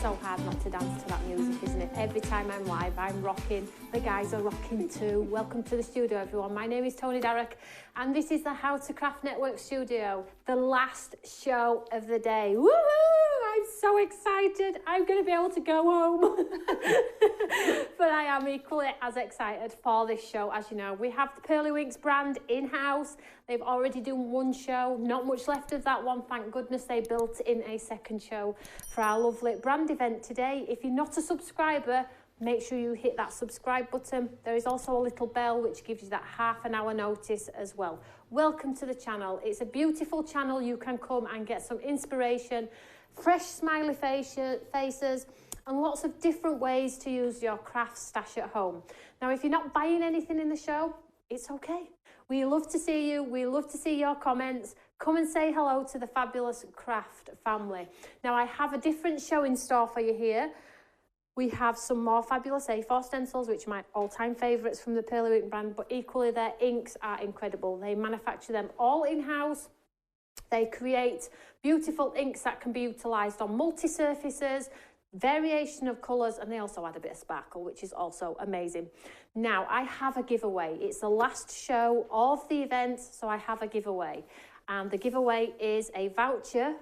so hard not to dance to that music, isn't it? Every time I'm live, I'm rocking. The guys are rocking too. Welcome to the studio, everyone. My name is Tony Derrick, and this is the How to Craft Network studio, the last show of the day. Woohoo! I'm so excited. I'm going to be able to go home. But I am equally as excited for this show. As you know, we have the PEARLYWINKS brand in-house. They've already done one show, not much left of that one. Thank goodness they built in a second show for our lovely brand event today. If you're not a subscriber, make sure you hit that subscribe button. There is also a little bell which gives you that half an hour notice as well. Welcome to the channel. It's a beautiful channel. You can come and get some inspiration, fresh smiley faces, and lots of different ways to use your craft stash at home. Now, if you're not buying anything in the show, it's okay. We love to see you. We love to see your comments. Come and say hello to the fabulous craft family. Now, I have a different show in store for you here. We have some more fabulous A4 stencils, which are my all-time favourites from the PEARLYWINKS brand, but equally their inks are incredible. They manufacture them all in-house. They create beautiful inks that can be utilised on multi-surfaces, variation of colours, and they also add a bit of sparkle, which is also amazing. Now, I have a giveaway. It's the last show of the event, so I have a giveaway. And the giveaway is a voucher,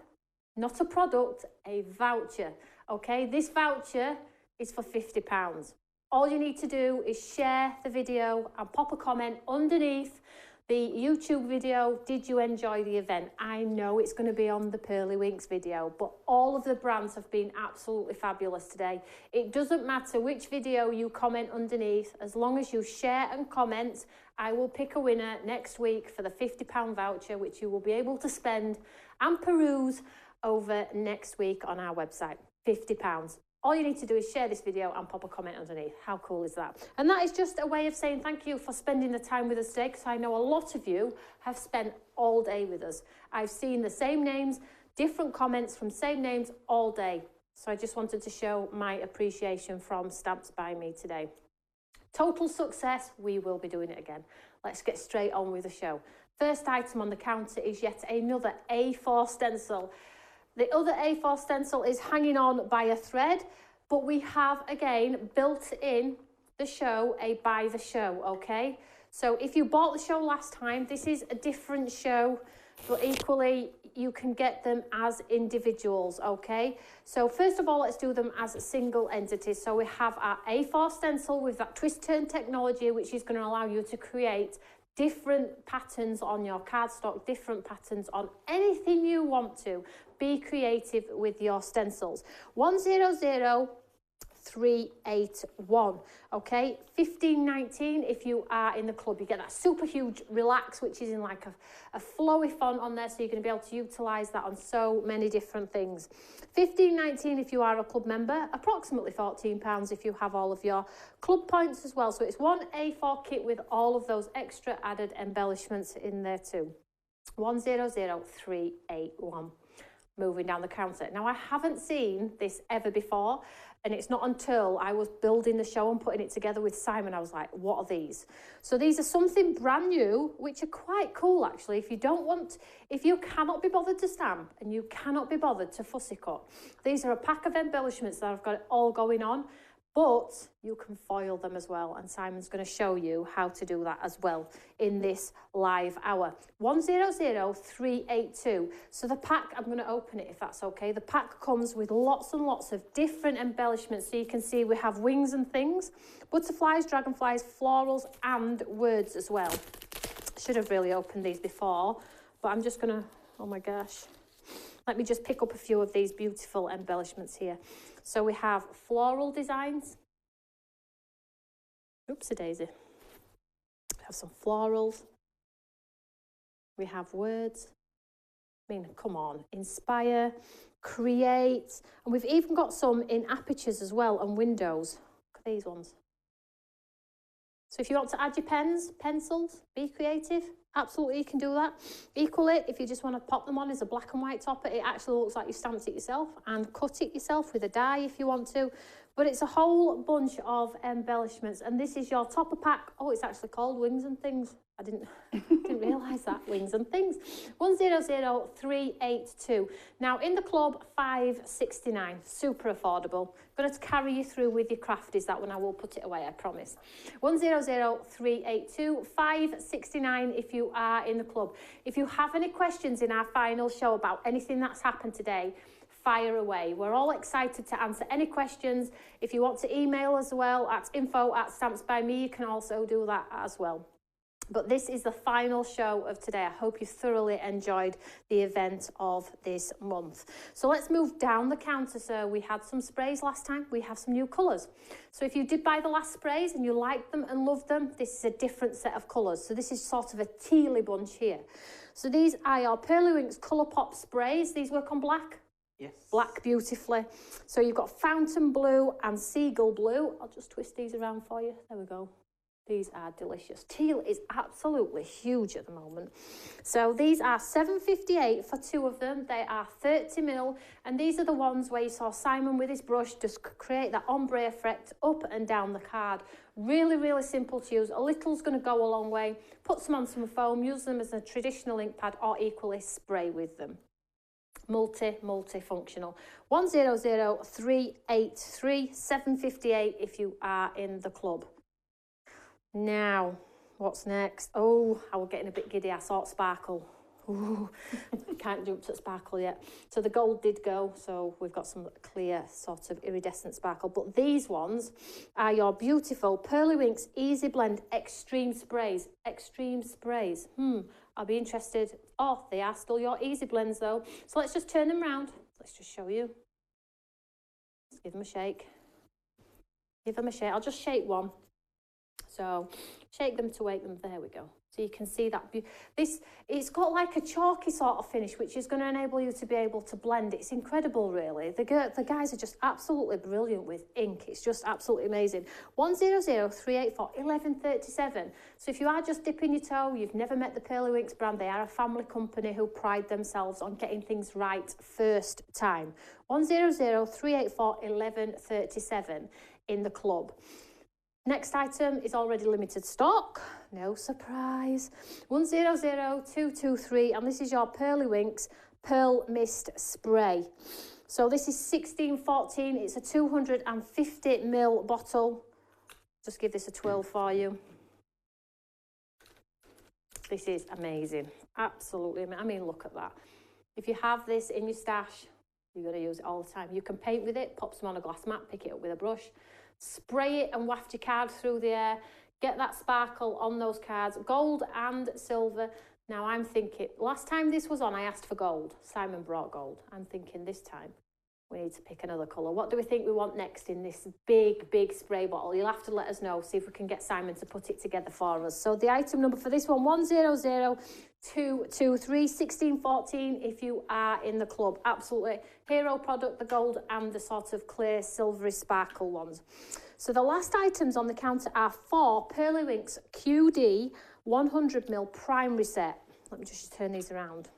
not a product, a voucher. Okay, this voucher is for £50. All you need to do is share the video and pop a comment underneath the YouTube video. Did you enjoy the event? I know it's going to be on the PEARLYWINKS video, but all of the brands have been absolutely fabulous today. It doesn't matter which video you comment underneath, as long as you share and comment, I will pick a winner next week for the £50 voucher, which you will be able to spend and peruse over next week on our website. £50. All you need to do is share this video and pop a comment underneath. How cool is that? And that is just a way of saying thank you for spending the time with us today, because I know a lot of you have spent all day with us. I've seen the same names, different comments from same names all day. So I just wanted to show my appreciation from Stamps by Me today. Total success. We will be doing it again. Let's get straight on with the show. First item on the counter is yet another A4 stencil. The other A4 stencil is hanging on by a thread, but we have, again, built in the show a by the show, okay? So if you bought the show last time, this is a different show, but equally you can get them as individuals, okay? So first of all, let's do them as single entities. So we have our A4 stencil with that twist turn technology, which is going to allow you to create different patterns on your cardstock, different patterns on anything you want to. Be creative with your stencils. 100381, okay? 1519 if you are in the club. You get that super huge relax, which is in like a flowy font on there, so you're going to be able to utilise that on so many different things. 1519 if you are a club member, approximately £14 if you have all of your club points as well. So it's one A4 kit with all of those extra added embellishments in there too. 100381. Moving down the counter. Now, I haven't seen this ever before, and it's not until I was building the show and putting it together with Simon, I was like, what are these? So these are something brand new, which are quite cool, actually. If you cannot be bothered to stamp and you cannot be bothered to fussy cut, these are a pack of embellishments that I've got it all going on, but you can foil them as well, and Simon's going to show you how to do that as well in this live hour. 100382. So the pack, I'm going to open it if that's okay. The pack comes with lots and lots of different embellishments. So you can see we have wings and things, butterflies, dragonflies, florals, and words as well. Should have really opened these before, but I'm just going to, oh my gosh. Let me just pick up a few of these beautiful embellishments here. So we have floral designs. Oopsie-daisy. We have some florals. We have words. I mean, come on. Inspire, create. And we've even got some in apertures as well and windows. Look at these ones. So if you want to add your pens, pencils, be creative, absolutely you can do that. Equally, if you just want to pop them on as a black and white topper, it actually looks like you stamped it yourself and cut it yourself with a die if you want to. But it's a whole bunch of embellishments, and this is your topper pack. Oh, it's actually called Wings and Things. I didn't realise that. Wings and Things. 100382. Now in the club, $5.69. Super affordable. Going to carry you through with your crafties. That one I will put it away, I promise. 100382. $5.69 if you are in the club. If you have any questions in our final show about anything that's happened today, fire away. We're all excited to answer any questions. If you want to email as well at info@stamps.by.me, you can also do that as well. But this is the final show of today. I hope you thoroughly enjoyed the event of this month. So let's move down the counter. So we had some sprays last time. We have some new colours. So if you did buy the last sprays and you liked them and loved them, this is a different set of colours. So this is sort of a tealy bunch here. So these are your PEARLYWINKS Colour Pop sprays. These work on black. Yes. Black beautifully. So you've got fountain blue and seagull blue. I'll just twist these around for you. There we go. These are delicious. Teal is absolutely huge at the moment. So these are $7.58 for two of them. They are 30mm, and these are the ones where you saw Simon with his brush just create that ombre effect up and down the card. Really, really simple to use. A little's going to go a long way. Put some on some foam, use them as a traditional ink pad, or equally spray with them. Multi-functional. 100383, $7.58 if you are in the club. Now, what's next? Oh, I was getting a bit giddy. I saw it sparkle. Ooh, can't jump to sparkle yet. So the gold did go, so we've got some clear sort of iridescent sparkle. But these ones are your beautiful PEARLYWINKS Easy Blend Extreme Sprays. Extreme Sprays. I'll be interested. Oh, they are still your Easy Blends though. So let's just turn them round. Let's just show you. Let's give them a shake. Give them a shake. I'll just shake one. So shake them to wake them. There we go. So you can see that it's got like a chalky sort of finish, which is going to enable you to be able to blend. It's incredible, really. The guys are just absolutely brilliant with ink. It's just absolutely amazing. 100384, $11.37. So if you are just dipping your toe, you've never met the PEARLYWINKS brand. They are a family company who pride themselves on getting things right first time. 100384, $11.37 in the club. Next item is already limited stock, no surprise. 100223, and this is your PEARLYWINKS Pearl Mist Spray. So this is 1614, it's a 250ml bottle. Just give this a twirl for you. This is amazing, absolutely amazing. I mean, look at that. If you have this in your stash, you're going to use it all the time. You can paint with it, pop some on a glass mat, pick it up with a brush. Spray it and waft your card through the air. Get that sparkle on those cards, gold and silver. Now I'm thinking, last time this was on, I asked for gold. Simon brought gold. I'm thinking this time we need to pick another colour. What do we think we want next in this big spray bottle? You'll have to let us know, see if we can get Simon to put it together for us. So the item number for this one, 100223, 1614 if you are in the club. Absolutely hero product, the gold and the sort of clear silvery sparkle ones. So the last items on the counter are 4 PEARLYWINKS QD 100ml primary set. Let me just turn these around.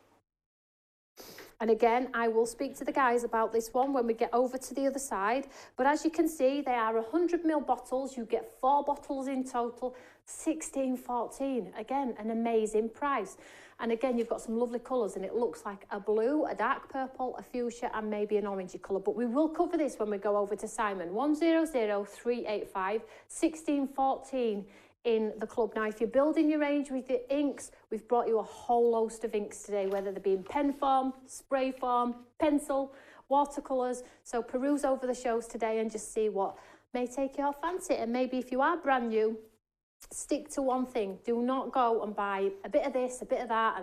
And again, I will speak to the guys about this one when we get over to the other side. But as you can see, they are 100ml bottles. You get 4 bottles in total, $16.14. Again, an amazing price. And again, you've got some lovely colours, and it looks like a blue, a dark purple, a fuchsia, and maybe an orangey colour. But we will cover this when we go over to Simon. 100385, $16.14 in the club. Now, if you're building your range with the inks, we've brought you a whole host of inks today, whether they be in pen form, spray form, pencil, watercolours. So peruse over the shows today and just see what may take your fancy. And maybe if you are brand new, stick to one thing. Do not go and buy a bit of this, a bit of that,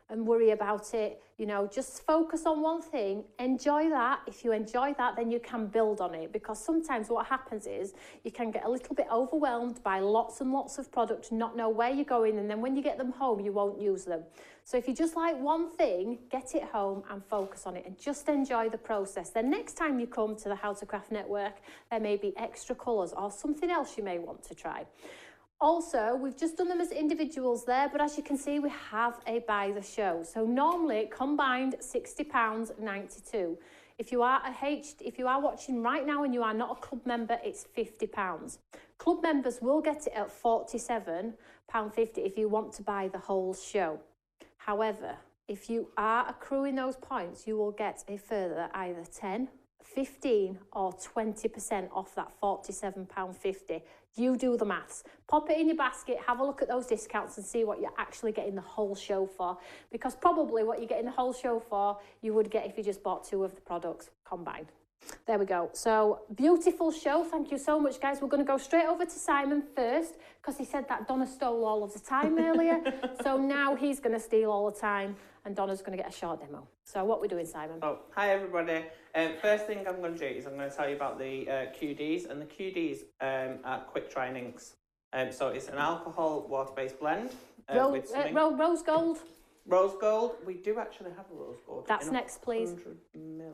and worry about it. You know, just focus on one thing, enjoy that. If you enjoy that, then you can build on it, because sometimes what happens is you can get a little bit overwhelmed by lots and lots of products, not know where you're going, and then when you get them home, you won't use them. So if you just like one thing, get it home and focus on it and just enjoy the process. Then next time you come to the How to Craft Network, there may be extra colours or something else you may want to try. Also, we've just done them as individuals there, but as you can see, we have a by the show. So normally combined £60.92. If you are watching right now and you are not a club member, it's £50. Club members will get it at £47.50 if you want to buy the whole show. However, if you are accruing those points, you will get a further either 10, 15 or 20% off that £47.50. You do the maths. Pop it in your basket, have a look at those discounts and see what you're actually getting the whole show for. Because probably what you're getting the whole show for, you would get if you just bought 2 of the products combined. There we go. So, beautiful show. Thank you so much, guys. We're going to go straight over to Simon first because he said that Donna stole all of the time earlier. So now he's going to steal all the time and Donna's going to get a short demo. So what are we doing, Simon? Oh, hi, everybody. First thing I'm going to do is I'm going to tell you about the QDs. And the QDs are quick drying inks. So it's an alcohol water-based blend. Rose gold. Rose gold. We do actually have a rose gold. That's next, please. 100 ml,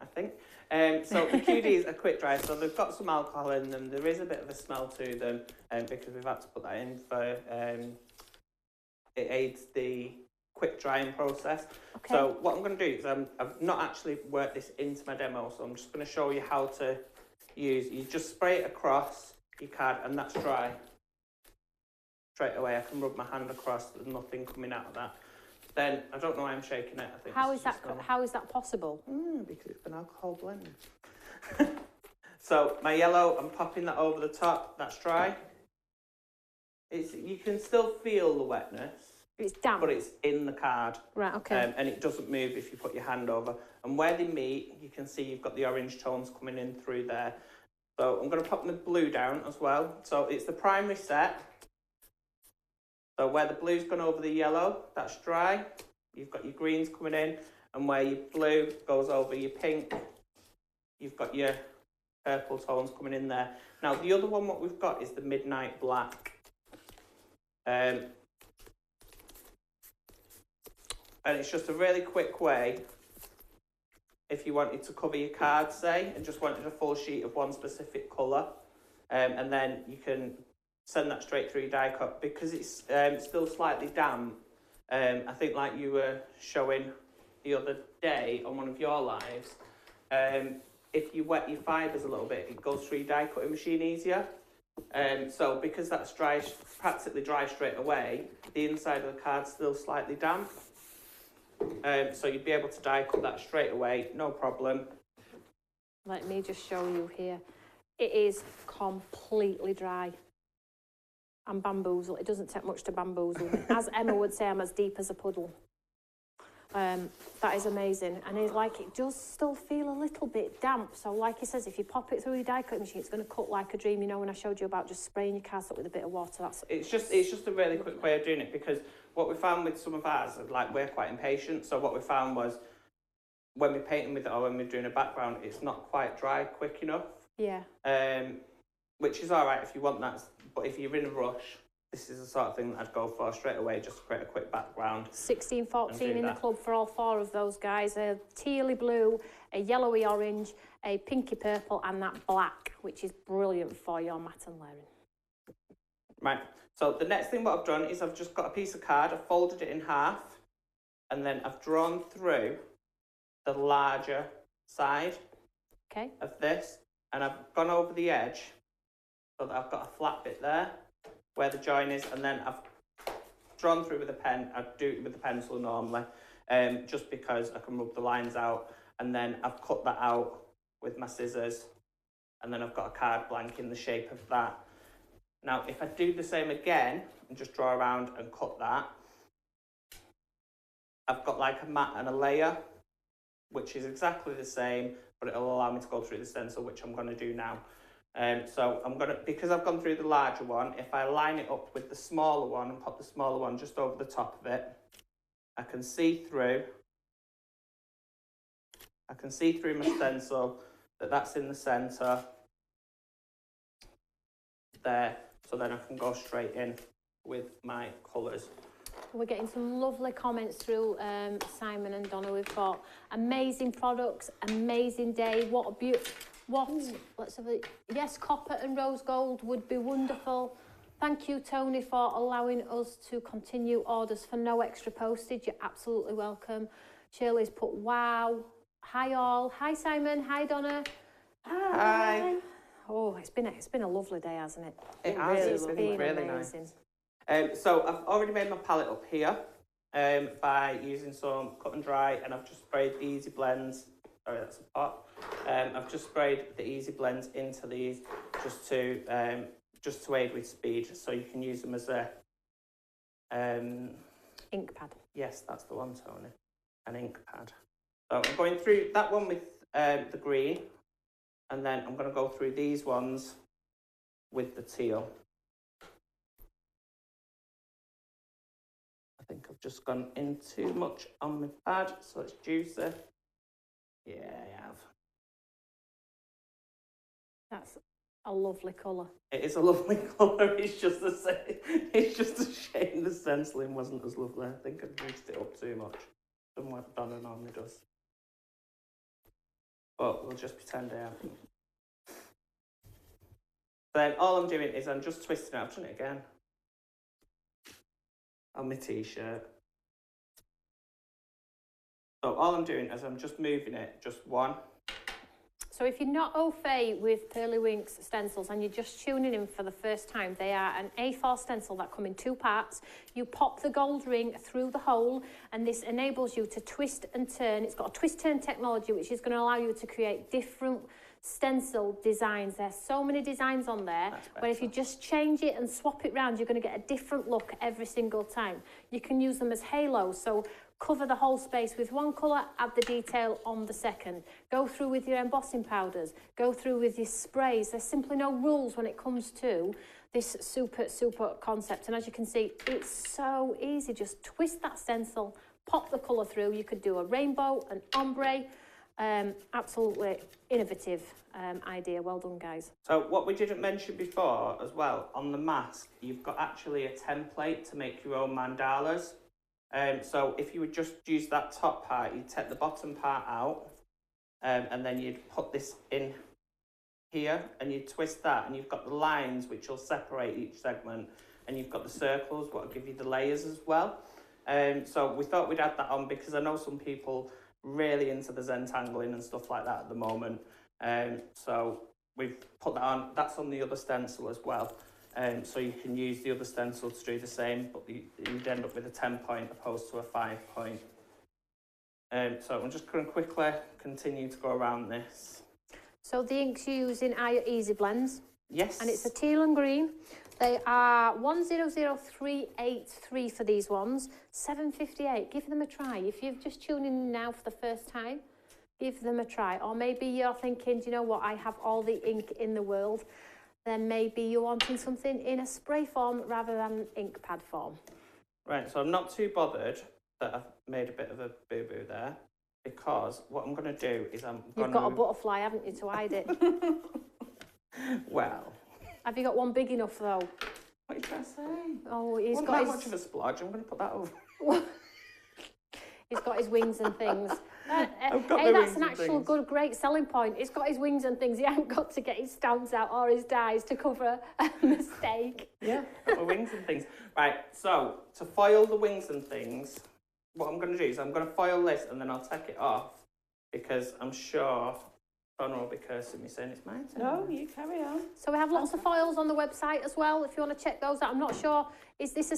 I think. So the QDs are quick dry, so they've got some alcohol in them. There is a bit of a smell to them because we've had to put that in for it aids the quick drying process. Okay. So what I'm going to do is I've not actually worked this into my demo, so I'm just going to show you how to use. You just spray it across your card and that's dry. Straight away, I can rub my hand across. There's nothing coming out of that. Then I don't know why I'm shaking it. I think how is that possible? Because it's an alcohol blend. So my yellow, I'm popping that over the top. That's dry. You can still feel the wetness. It's damp. But it's in the card. Right. Okay. And it doesn't move if you put your hand over. And where they meet, you can see you've got the orange tones coming in through there. So I'm going to pop the blue down as well. So it's the primary set. So where the blue's gone over the yellow, that's dry. You've got your greens coming in, and where your blue goes over your pink, you've got your purple tones coming in there. Now the other one, what we've got is the midnight black. And it's just a really quick way, if you wanted to cover your card, say, and just wanted a full sheet of one specific colour, and then you can send that straight through your die cut because it's still slightly damp. I think like you were showing the other day on one of your lives, if you wet your fibres a little bit, it goes through your die cutting machine easier. So because that's dry, practically dry straight away, the inside of the card's still slightly damp. So you'd be able to die cut that straight away, no problem. Let me just show you here. It is completely dry. I'm bamboozled. It doesn't take much to bamboozle me. As Emma would say, I'm as deep as a puddle. That is amazing. And it's like it does still feel a little bit damp. So like he says, if you pop it through your die cutting machine, it's going to cut like a dream. You know, when I showed you about just spraying your cards up with a bit of water, it's just a really quick way of doing it, because what we found with some of ours, like, we're quite impatient. So what we found was when we're painting with it or when we're doing a background, it's not quite dry quick enough. Yeah. Which is all right if you want that, but if you're in a rush, this is the sort of thing that I'd go for straight away, just to create a quick background. 16, 14 in the club for all 4 of those guys. A tealy blue, a yellowy orange, a pinky purple, and that black, which is brilliant for your matte and layering. Right, so the next thing what I've done is I've just got a piece of card, I've folded it in half, and then I've drawn through the larger side of this, and I've gone over the edge so that I've got a flat bit there where the join is, and then I've drawn through with a pen. I do it with a pencil normally, just because I can rub the lines out, and then I've cut that out with my scissors, and then I've got a card blank in the shape of that. Now if I do the same again and just draw around and cut that, I've got like a mat and a layer, which is exactly the same, but it'll allow me to go through the stencil, which I'm going to do now. So I'm going to, because I've gone through the larger one, if I line it up with the smaller one and pop the smaller one just over the top of it, I can see through my stencil that's in the centre there, so then I can go straight in with my colours. We're getting some lovely comments through, Simon and Donna. We've got amazing products, amazing day. What a beautiful... Let's have a... Yes, copper and rose gold would be wonderful. Thank you, Tony, for allowing us to continue orders for no extra postage. You're absolutely welcome. Shirley's put wow. Hi all. Hi Simon. Hi Donna. Hi. Oh, it's been a lovely day, hasn't it? It has. It's been really amazing. Nice. So I've already made my palette up here by using some cut and dry, and I've just sprayed the Easy Blends. Sorry, that's a pot. I've just sprayed the Easy Blends into these just to aid with speed, so you can use them as a ink pad. Yes, that's the one, Tony. An ink pad. So I'm going through that one with the green, and then I'm going to go through these ones with the teal. I think I've just gone in too much on my pad, so it's juicy. Yeah, I have. That's a lovely colour. It is a lovely colour. It's just a shame the stenciling wasn't as lovely. I think I've mixed it up too much than what Donna normally does. But we'll just pretend I have. Then all I'm doing is I'm just twisting it. I've done it again on my t-shirt. So all I'm doing is I'm just moving it just one. So if you're not au fait with PEARLYWINKS stencils and you're just tuning in for the first time, they are an A4 stencil that come in two parts. You pop the gold ring through the hole, and this enables you to twist and turn. It's got a twist turn technology which is going to allow you to create different stencil designs. There's so many designs on there, but if you just change it and swap it round, you're going to get a different look every single time. You can use them as halos, so cover the whole space with one colour, add the detail on the second. Go through with your embossing powders, go through with your sprays. There's simply no rules when it comes to this super concept. And as you can see, it's so easy. Just twist that stencil, pop the colour through. You could do a rainbow, an ombre. Absolutely innovative idea. Well done, guys. So what we didn't mention before as well, on the mask, you've got actually a template to make your own mandalas. So if you would just use that top part, you'd take the bottom part out, and then you'd put this in here, and you'd twist that, and you've got the lines which will separate each segment, and you've got the circles what will give you the layers as well. So we thought we'd add that on because I know some people really into the Zentangling and stuff like that at the moment. So we've put that on. That's on the other stencil as well. So you can use the other stencil to do the same, but you'd end up with a 10-point opposed to a 5-point. So I'm just going to quickly continue to go around this. So the inks you're using are your Easy Blends. Yes. And it's a teal and green. They are 100383 for these ones, 758. Give them a try. If you've just tuned in now for the first time, give them a try. Or maybe you're thinking, do you know what, I have all the ink in the world. Then maybe you're wanting something in a spray form rather than ink pad form. Right, so I'm not too bothered that I've made a bit of a boo-boo there, because what I'm going to do is You've got a butterfly, haven't you, to hide it? Well. Have you got one big enough, though? What are you trying to say? Oh, he's Wasn't got that much of a splodge. I'm going to put that over. He's got his wings and things. Hey, that's an actual great selling point. He's got his wings and things. He hasn't got to get his stamps out or his dies to cover a mistake. Yeah, got my wings and things. Right, so to foil the wings and things, what I'm going to do is I'm going to foil this and then I'll take it off because I'm sure Donna will be cursing me saying it's mine. No, you carry on. So we have lots of foils on the website as well if you want to check those out. I'm not sure, is this a...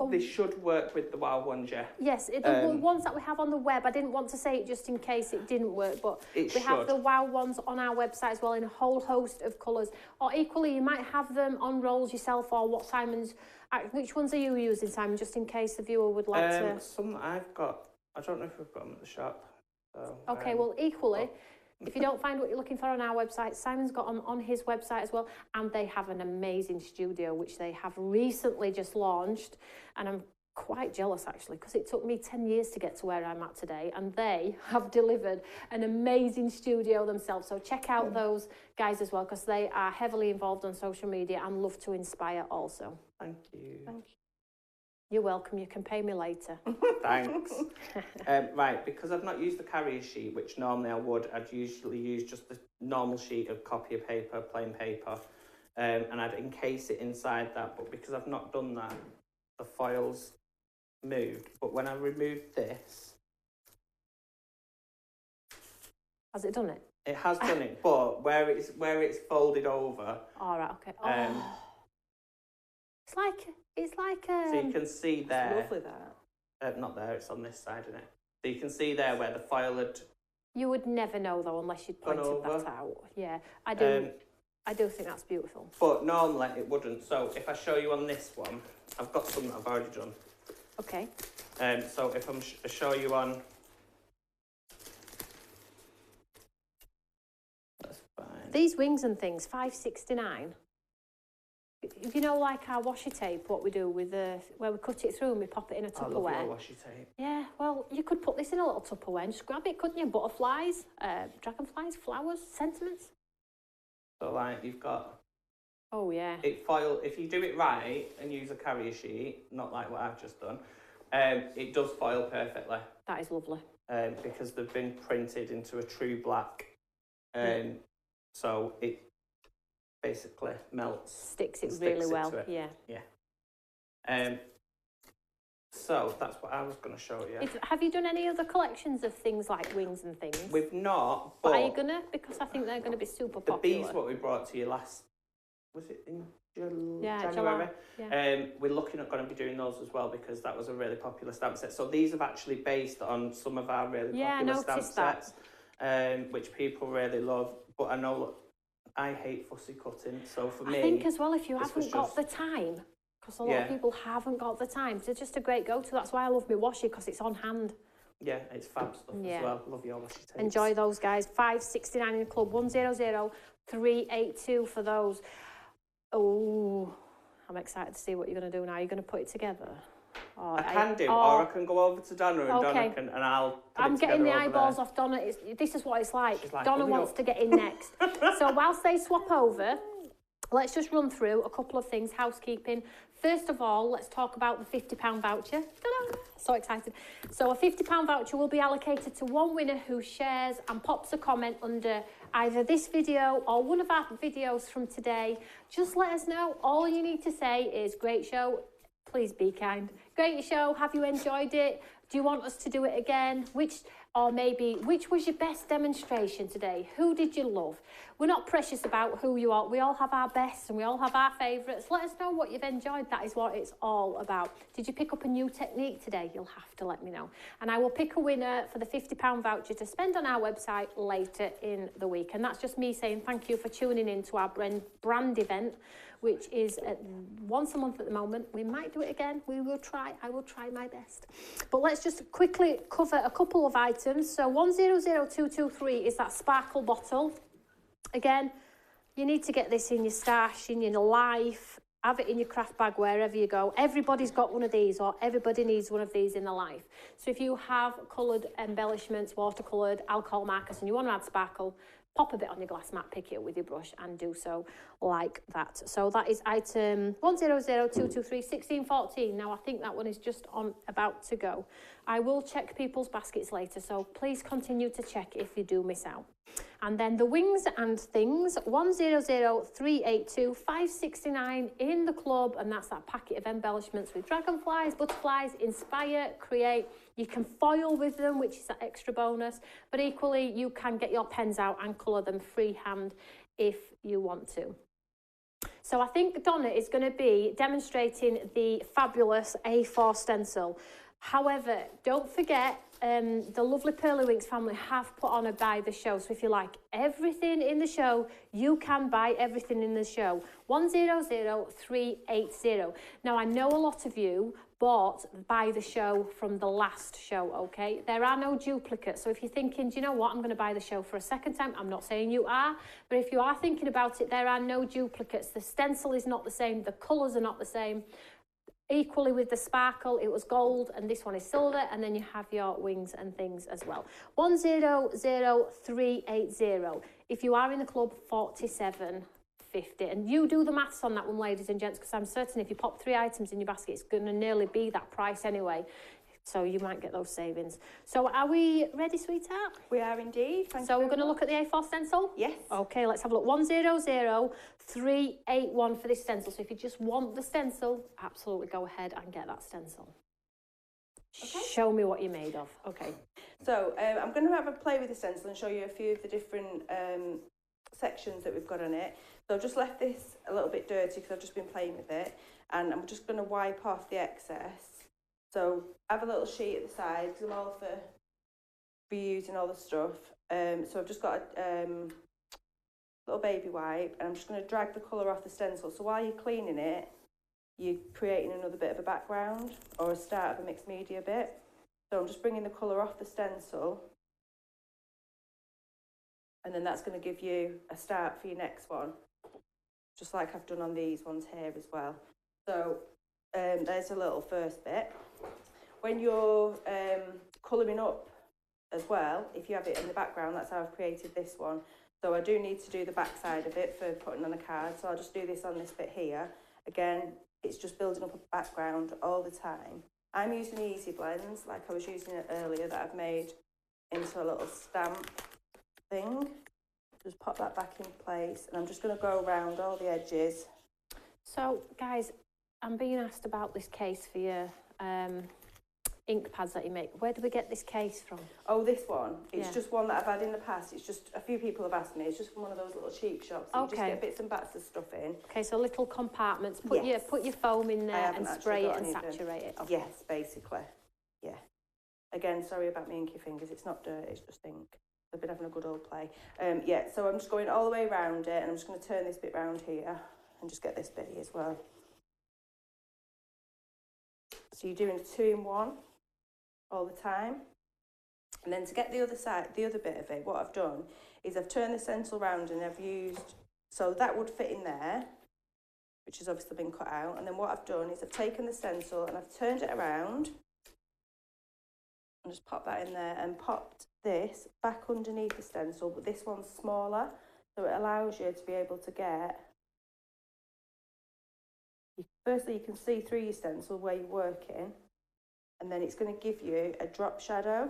They should work with the WoW ones, yeah. Yes, the ones that we have on the web, I didn't want to say it just in case it didn't work, but we have the WoW ones on our website as well in a whole host of colours. Or equally, you might have them on rolls yourself, or what Simon's... Which ones are you using, Simon, just in case the viewer would like to... Some that I've got, I don't know if we've got them at the shop. So, okay, well, equally... If you don't find what you're looking for on our website, Simon's got them on his website as well, and they have an amazing studio which they have recently just launched, and I'm quite jealous actually because it took me 10 years to get to where I'm at today, and they have delivered an amazing studio themselves. So check out those guys as well because they are heavily involved on social media and love to inspire also. Thank you. Thank you. You're welcome, you can pay me later. Thanks. Right, because I've not used the carrier sheet, which normally I would, I'd usually use just the normal sheet of copy paper, plain paper, and I'd encase it inside that, but because I've not done that, the foil's moved. But when I remove this, Has it done it? It has done it, but where it's folded over. All right, okay. Oh. It's like so you can see there. It's lovely that. Not there, it's on this side, isn't it? So you can see there where the file had. You would never know though unless you'd pointed that out. Yeah, I do think that's beautiful. But normally it wouldn't. So if I show you on this one, I've got some that I've already done. Okay. So if I show you on. That's fine. These wings and things, $5.69. You know, like our washi tape, what we do with where we cut it through and we pop it in a Tupperware. I love your washi tape. Yeah, well, you could put this in a little Tupperware and just grab it, couldn't you? Butterflies, dragonflies, flowers, sentiments. So like you've got. Oh yeah. If you do it right and use a carrier sheet, not like what I've just done, it does foil perfectly. That is lovely. Because they've been printed into a true black, so it basically melts. Sticks it really well. Yeah. Yeah. So that's what I was going to show you. Have you done any other collections of things like wings and things? We've not. But are you gonna? Because I think they're going to be super popular. The bees, what we brought to you last. Was it in January? Yeah. We're looking at going to be doing those as well because that was a really popular stamp set. So these have actually based on some of our really popular stamp sets, which people really love. But I know I hate fussy cutting, so for me, I think as well if you haven't got the time, because a lot of people haven't got the time, it's just a great go-to. That's why I love my washi, because it's on hand. Yeah, it's fab stuff as well. Love your washi tapes. Enjoy those, guys. $5.69 in the club. 100382 for those. Oh, I'm excited to see what you're going to do now. You're going to put it together. I can do, or I can go over to Donna and Donna can, and I'll. I'm getting the eyeballs off Donna. This is what it's like. Donna wants to get in next. So whilst they swap over, let's just run through a couple of things, housekeeping. First of all, let's talk about the £50 voucher. Ta-da! So excited. So a £50 voucher will be allocated to one winner who shares and pops a comment under either this video or one of our videos from today. Just let us know. All you need to say is, great show. Please be kind. Great show. Have you enjoyed it? Do you want us to do it again? Which was your best demonstration today? Who did you love? We're not precious about who you are. We all have our bests and we all have our favourites. Let us know what you've enjoyed. That is what it's all about. Did you pick up a new technique today? You'll have to let me know. And I will pick a winner for the £50 voucher to spend on our website later in the week. And that's just me saying thank you for tuning in to our brand event, which is once a month at the moment. We might do it again. We will try. I will try my best. But let's just quickly cover a couple of items. So 100223 is that sparkle bottle. Again, you need to get this in your stash, in your life. Have it in your craft bag wherever you go. Everybody's got one of these, or everybody needs one of these in their life. So if you have coloured embellishments, watercoloured, alcohol markers, and you want to add sparkle, pop a bit on your glass mat, pick it up with your brush and do so like that. So that is item 100223 1614. Now I think that one is just about to go. I will check people's baskets later, so please continue to check if you do miss out. And then the wings and things, 100382 569 in the club, and that's that packet of embellishments with dragonflies, butterflies, inspire, create. You can foil with them, which is that extra bonus, but equally you can get your pens out and colour them freehand if you want to. So I think Donna is going to be demonstrating the fabulous A4 stencil. However, don't forget, the lovely Pearlywinks family have put on a buy the show. So if you like everything in the show, you can buy everything in the show. 100380. Now, I know a lot of you bought buy the show from the last show, okay? There are no duplicates. So if you're thinking, do you know what, I'm going to buy the show for a second time, I'm not saying you are, but if you are thinking about it, there are no duplicates. The stencil is not the same, the colours are not the same. Equally with the sparkle, it was gold and this one is silver, and then you have your wings and things as well. 100380. If you are in the club, 47.50. And you do the maths on that one, ladies and gents, because I'm certain if you pop 3 items in your basket, it's going to nearly be that price anyway. So you might get those savings. So are we ready, sweetheart? We are indeed. So we're going to look at the A4 stencil? Yes. Okay, let's have a look. 100381 for this stencil. So if you just want the stencil, absolutely go ahead and get that stencil. Okay. Show me what you're made of. Okay, so I'm going to have a play with the stencil and show you a few of the different sections that we've got on it. So I've just left this a little bit dirty because I've just been playing with it, and I'm just going to wipe off the excess. So I have a little sheet at the side because I'm all for reusing all the stuff. So I've just got a little baby wipe, and I'm just going to drag the colour off the stencil. So while you're cleaning it, you're creating another bit of a background or a start of a mixed media bit. So I'm just bringing the colour off the stencil, and then that's going to give you a start for your next one, just like I've done on these ones here as well. So there's a little first bit. When you're colouring up as well, if you have it in the background, that's how I've created this one. So I do need to do the back side of it for putting on a card, so I'll just do this on this bit here. Again, it's just building up a background all the time. I'm using easy blends, like I was using it earlier, that I've made into a little stamp thing. Just pop that back in place, and I'm just going to go around all the edges. So, guys, I'm being asked about this case for your ink pads that you make. Where do we get this case from? Oh, this one. It's just one that I've had in the past. It's just, a few people have asked me. It's just from one of those little cheap shops. You just get bits and bats of stuff in. Okay, so little compartments. Put your foam in there and spray it and saturate it. Okay. Yes, basically. Yeah. Again, sorry about my inky fingers. It's not dirt, it's just ink. I've been having a good old play. Yeah, so I'm just going all the way around it, and I'm just going to turn this bit round here and just get this bit here as well. So you're doing a 2-in-1 all the time. And then to get the other side, the other bit of it, what I've done is I've turned the stencil round, and I've used, so that would fit in there, which has obviously been cut out. And then what I've done is I've taken the stencil and I've turned it around and just popped that in there and popped this back underneath the stencil, but this one's smaller, so it allows you to be able to get, firstly you can see through your stencil where you're working, and then it's going to give you a drop shadow.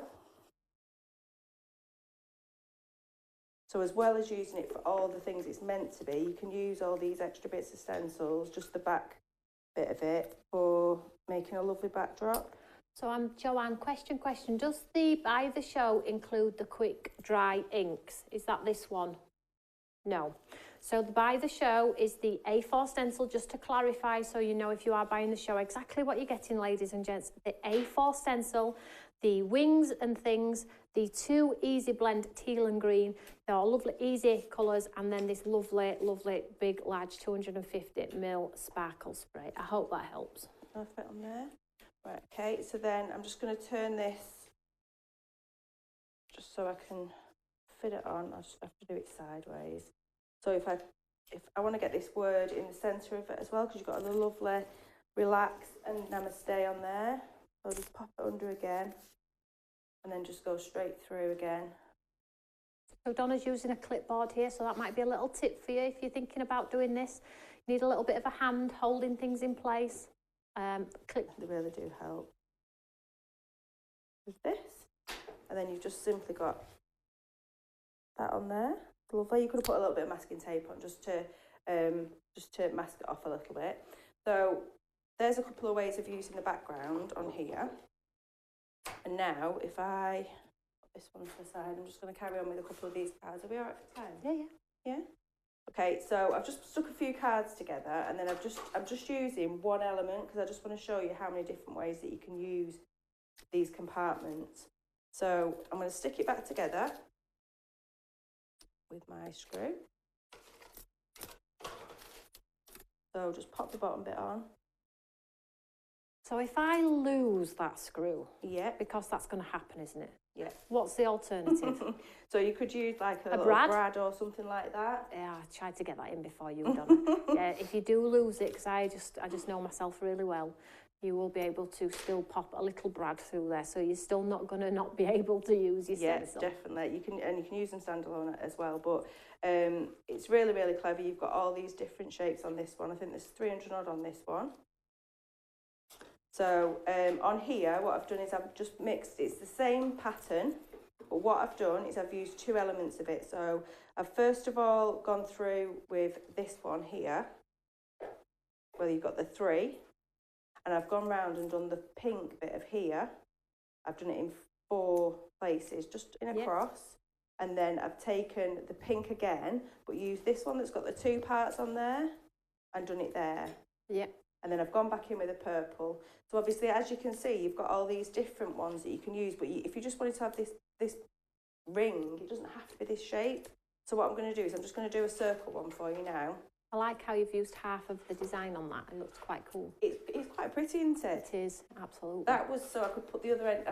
So as well as using it for all the things it's meant to be, you can use all these extra bits of stencils, just the back bit of it, for making a lovely backdrop. So I'm Joanne, question. Does the By the Show include the quick dry inks? Is that this one? No. So the By the Show is the A4 stencil, just to clarify, so you know if you are buying the show exactly what you're getting, ladies and gents. The A4 stencil, the wings and things, the 2 easy blend teal and green. They're all lovely, easy colours, and then this lovely, lovely, big, large 250ml sparkle spray. I hope that helps. I'll fit on there. Right, okay, so then I'm just going to turn this, just so I can fit it on. I just have to do it sideways. So if I want to get this word in the centre of it as well, because you've got a lovely relax and namaste on there, so I'll just pop it under again, and then just go straight through again. So Donna's using a clipboard here, so that might be a little tip for you if you're thinking about doing this. You need a little bit of a hand holding things in place. They really do help with this, and then you've just simply got that on there. Lovely. You could have put a little bit of masking tape on just to mask it off a little bit. So there's a couple of ways of using the background on here. And now if I put this one to the side, I'm just going to carry on with a couple of these cards. Are we all right for time? Yeah. Okay, so I've just stuck a few cards together, and then I'm just using one element because I just want to show you how many different ways that you can use these compartments. So I'm going to stick it back together with my screw. So just pop the bottom bit on. So if I lose that screw, yeah, because that's going to happen, isn't it? Yeah. What's the alternative? So you could use like a little brad or something like that. Yeah, I tried to get that in before you were done. Yeah, if you do lose it, because I just know myself really well, you will be able to still pop a little brad through there, so you're still not going to not be able to use your stencil. Yeah, definitely. You can use them standalone as well, but it's really, really clever. You've got all these different shapes on this one. I think there's 300 odd on this one. So on here, what I've done is I've just mixed, it's the same pattern, but what I've done is I've used 2 elements of it. So I've first of all gone through with this one here, where you've got the 3, and I've gone round and done the pink bit of here, I've done it in 4 places, just in a cross. And then I've taken the pink again, but used this one that's got the 2 parts on there and done it there. Yeah. And then I've gone back in with a purple. So obviously, as you can see, you've got all these different ones that you can use, but if you just wanted to have this ring, it doesn't have to be this shape. So what I'm going to do is I'm just going to do a circle one for you now. I like how you've used half of the design on that. It looks quite cool. It's quite pretty, isn't it? It is, absolutely. That was so I could put the other end.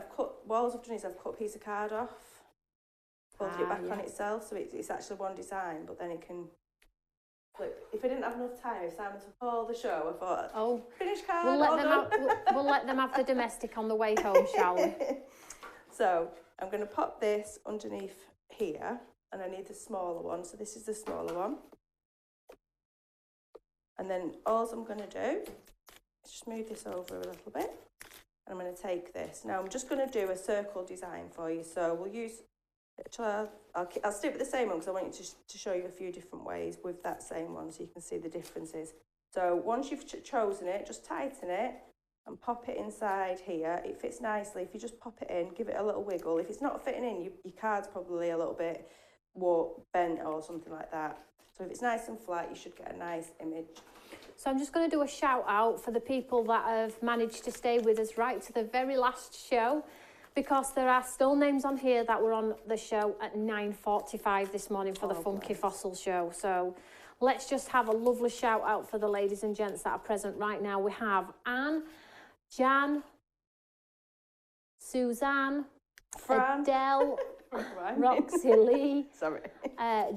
What I've done is I've cut a piece of card off, folded it back on itself, so it's actually one design, but then it can flip. If I didn't have enough time, if Simon took all the show, I thought, finish card, we'll let them have the domestic on the way home, shall we? So I'm going to pop this underneath here, and I need the smaller one, so this is the smaller one. And then all I'm going to do is just move this over a little bit, and I'm going to take this. Now I'm just going to do a circle design for you, so we'll use, I'll stick with the same one because I want you to show you a few different ways with that same one so you can see the differences. So once you've chosen it, just tighten it and pop it inside here. It fits nicely. If you just pop it in, give it a little wiggle. If it's not fitting in, your card's probably a little bit bent or something like that. So if it's nice and flat, you should get a nice image. So I'm just going to do a shout out for the people that have managed to stay with us right to the very last show, because there are still names on here that were on the show at 9:45 this morning for the Funky Fossil show. So let's just have a lovely shout out for the ladies and gents that are present right now. We have Anne, Jan, Suzanne, Fran, Adele, Roxy Lee,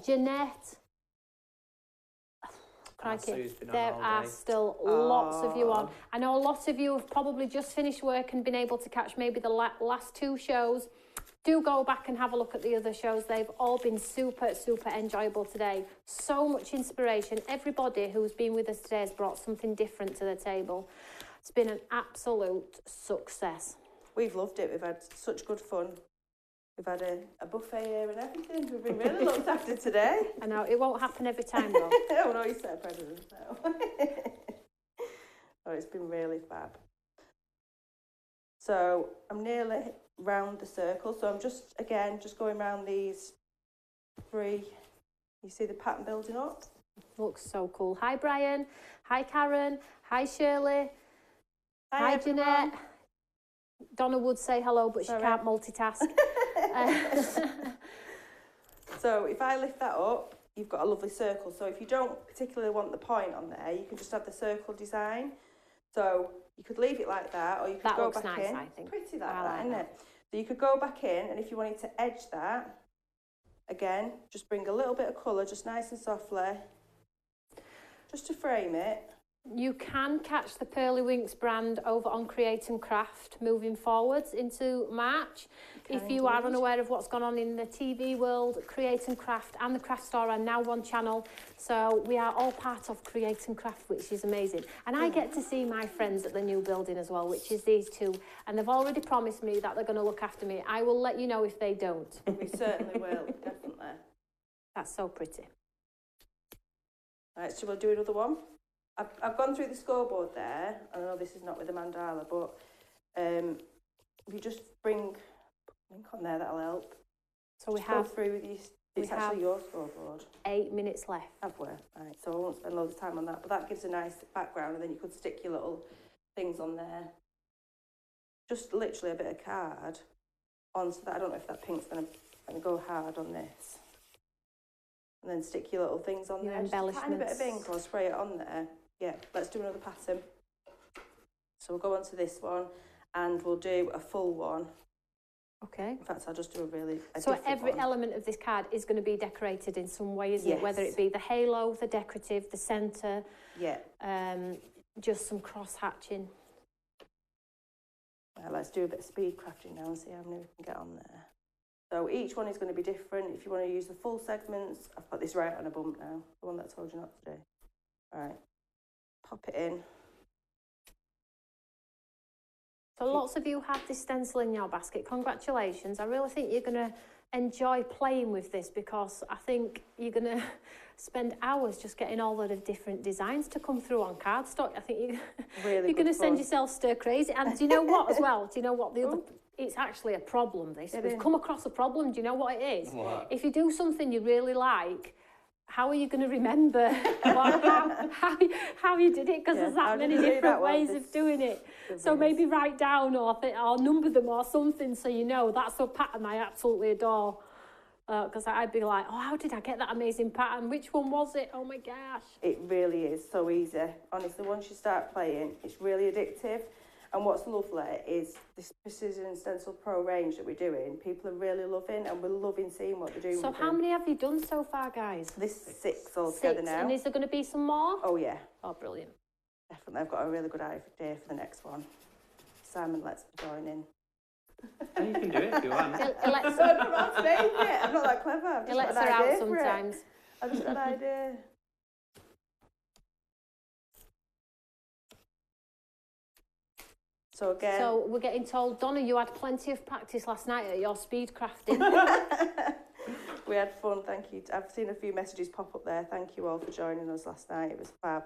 Jeanette. Crikey, there are still lots of you on. I know a lot of you have probably just finished work and been able to catch maybe the last 2 shows. Do go back and have a look at the other shows. They've all been super, super enjoyable today. So much inspiration. Everybody who's been with us today has brought something different to the table. It's been an absolute success. We've loved it. We've had such good fun. We've had a buffet here and everything. We've been really looked after today. I know, it won't happen every time though. Oh no, you said president. No. Oh, it's been really fab. So I'm nearly round the circle. So I'm just going round these 3. You see the pattern building up? Looks so cool. Hi Brian. Hi Karen. Hi Shirley. Hi Jeanette. Donna would say hello, but she can't multitask. So if I lift that up, you've got a lovely circle. So if you don't particularly want the point on there, you can just have the circle design. So you could leave it like that, or you could go back in. I think. Pretty that, isn't it? So you could go back in, and if you wanted to edge that, again, just bring a little bit of colour, just nice and softly, just to frame it. You can catch the PEARLYWINKS brand over on Create and Craft moving forwards into March. If you are unaware of what's gone on in the TV world, Create and Craft and the Craft Store are now one channel. So we are all part of Create and Craft, which is amazing. And I get to see my friends at the new building as well, which is these 2. And they've already promised me that they're going to look after me. I will let you know if they don't. We certainly will, definitely. That's so pretty. Right, so we'll do another one. I've gone through the scoreboard there. I know this is not with the mandala, but if you just bring link on there, that'll help. So we just have go through with you. It's actually your scoreboard. 8 minutes left. Have we? Right, so I won't spend loads of time on that, but that gives a nice background, and then you could stick your little things on there. Just literally a bit of card on, so that I don't know if that pink's going to go hard on this. And then stick your little things on there. Just a tiny bit of ink or spray it on there. Yeah, let's do another pattern. So we'll go on to this one, and we'll do a full one. Okay. In fact, I'll just do so every element of this card is going to be decorated in some way, isn't it? Whether it be the halo, the decorative, the centre. Yeah. Just some cross hatching. Well, let's do a bit of speed crafting now and see how many we can get on there. So each one is going to be different. If you want to use the full segments, I've got this right on a bump now, the one that I told you not to do. All right, pop it in. So lots of you have this stencil in your basket. Congratulations. I really think you're going to enjoy playing with this, because I think you're going to spend hours just getting all the different designs to come through on cardstock. I think you're going to send yourself stir crazy. And do you know what as well? Do you know what the other it's actually a problem, this. It We've is. come across a problem. Do you know what it is? What? If you do something you really like, how are you going to remember how you did it? Because Yeah, there's how that did many you do different that one? ways of doing it. There So is. maybe write down or number them or something so you know. That's a pattern I absolutely adore. Because I'd be like, oh, how did I get that amazing pattern? Which one was it? Oh my gosh. It really is so easy. Honestly, once you start playing, it's really addictive. And what's lovely is this Precision Stencil Pro range that we're doing, people are really loving, and we're loving seeing what they're doing So with how them. many have you done so far, guys? This is 6 altogether 6. now. And is there going to be some more? Oh yeah, Oh, brilliant. definitely. I've got a really good idea for the next one. Simon lets me join in. Oh, you can do it if you want. He lets So I don't know how to name it. I'm not that clever. I've he just lets got her an out idea for it. sometimes. I've just got an idea. So again, So we're getting told, Donna, you had plenty of practice last night at your speed crafting. we had fun. Thank you. I've seen a few messages pop up there. Thank you all for joining us last night. It was fab.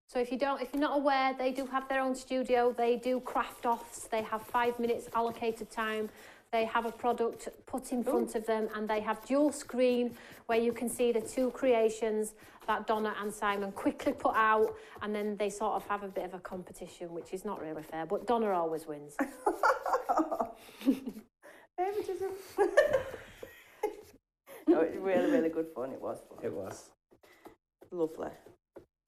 So if you're not aware, they do have their own studio. They do craft offs. They have 5 minutes allocated time. They have a product put in front of them, and they have dual screen where you can see the 2 creations that Donna and Simon quickly put out, and then they sort of have a bit of a competition, which is not really fair, but Donna always wins. Favoritism. No, it's really, really good fun. It was fun. It was. Lovely.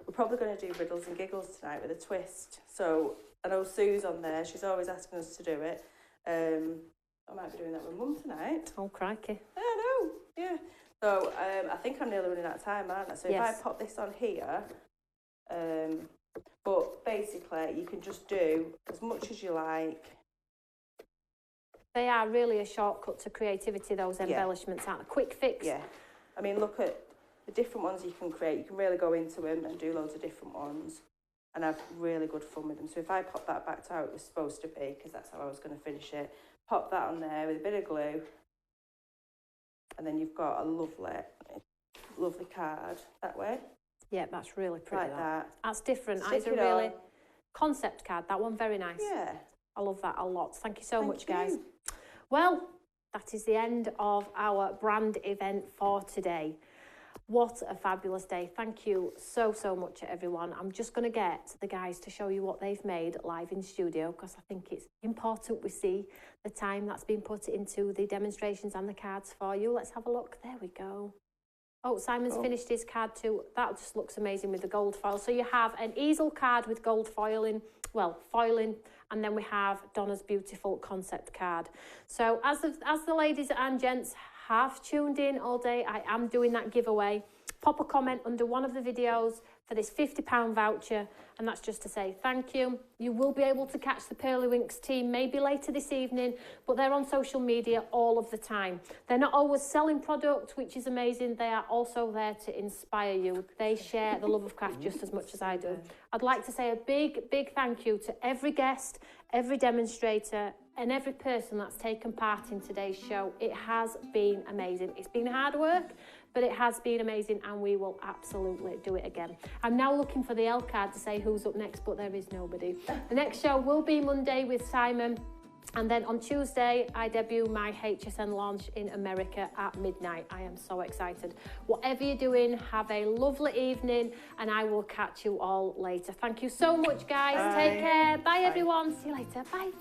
We're probably going to do riddles and giggles tonight with a twist. So I know Sue's on there. She's always asking us to do it. I might be doing that with Mum tonight. Oh, crikey. I know, yeah. So I think I'm nearly running out of time, aren't I? So Yes. if I pop this on here, but basically you can just do as much as you like. They are really a shortcut to creativity, those embellishments, aren't they? Quick fix. Yeah. I mean, look at the different ones you can create. You can really go into them and do loads of different ones and have really good fun with them. So if I pop that back to how it was supposed to be, because that's how I was going to finish it, pop that on there with a bit of glue, and then you've got a lovely card that way. Yeah, that's really pretty. Like that. That's different. Stick That's a it really on. concept card. That one, very nice. Yeah. I love that a lot. Thank you so Thank much, guys. you. Well, that is the end of our brand event for today. What a fabulous day. Thank you so much, everyone. I'm just going to get the guys to show you what they've made live in studio, because I think it's important we see the time that's been put into the demonstrations and the cards for you. Let's have a look. There we go. Oh, Simon's finished his card too. That just looks amazing with the gold foil. So you have an easel card with gold foiling, and then we have Donna's beautiful concept card. So as the ladies and gents have tuned in all day, I am doing that giveaway. Pop a comment under one of the videos for this £50 voucher, and that's just to say thank you. You will be able to catch the PEARLYWINKS team maybe later this evening, but they're on social media all of the time. They're not always selling product, which is amazing. They are also there to inspire you. They share the love of craft just as much as I do. I'd like to say a big thank you to every guest, every demonstrator, and every person that's taken part in today's show. It has been amazing. It's been hard work, but it has been amazing, and we will absolutely do it again. I'm now looking for the L card to say who's up next, but there is nobody. The next show will be Monday with Simon, and then on Tuesday, I debut my HSN launch in America at midnight. I am so excited. Whatever you're doing, have a lovely evening, and I will catch you all later. Thank you so much, guys. Bye. Take care. Bye, everyone. See you later. Bye.